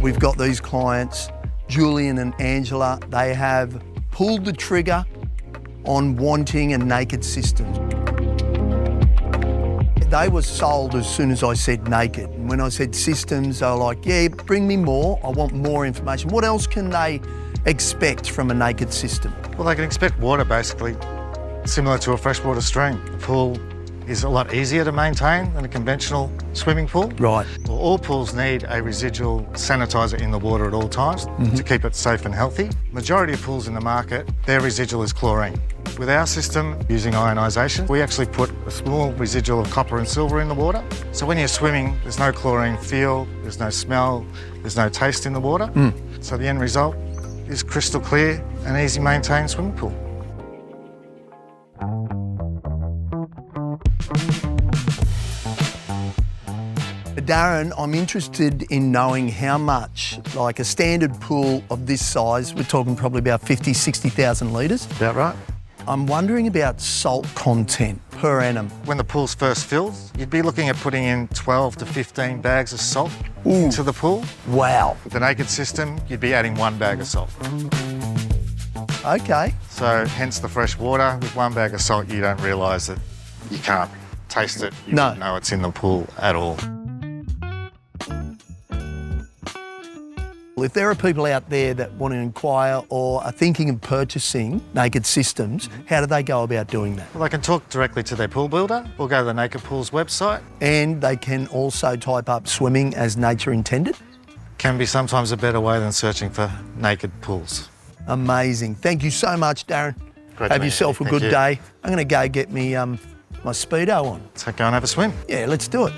We've got these clients, Julian and Angela, they have pulled the trigger on wanting a naked system. They were sold as soon as I said naked. And when I said systems, they were like, yeah, bring me more. I want more information. What else can they expect from a naked system? Well, they can expect water basically similar to a freshwater stream. The pool is a lot easier to maintain than a conventional swimming pool. Right. Well, all pools need a residual sanitizer in the water at all times to keep it safe and healthy. Majority of pools in the market, their residual is chlorine. With our system, using ionisation, we actually put a small residual of copper and silver in the water. So when you're swimming, there's no chlorine feel, there's no smell, there's no taste in the water. So the end result is crystal clear and easy maintained swimming pool. Darren, I'm interested in knowing how much, like a standard pool of this size, we're talking probably about 50, 60,000 litres. About right. I'm wondering about salt content per annum. When the pool's first filled, you'd be looking at putting in 12 to 15 bags of salt into the pool. Wow. With the naked system, you'd be adding 1 bag of salt. Okay. So hence the fresh water. With 1 bag of salt, you don't realise that you can't taste it. You don't know it's in the pool at all. If there are people out there that want to inquire or are thinking of purchasing naked systems, how do they go about doing that? Well, they can talk directly to their pool builder or go to the Naked Pools website. And they can also type up swimming as nature intended? Can be sometimes a better way than searching for naked pools. Amazing. Thank you so much, Darren. Great Have yourself a good day. I'm going to go get me my Speedo on. So go and have a swim. Yeah, let's do it.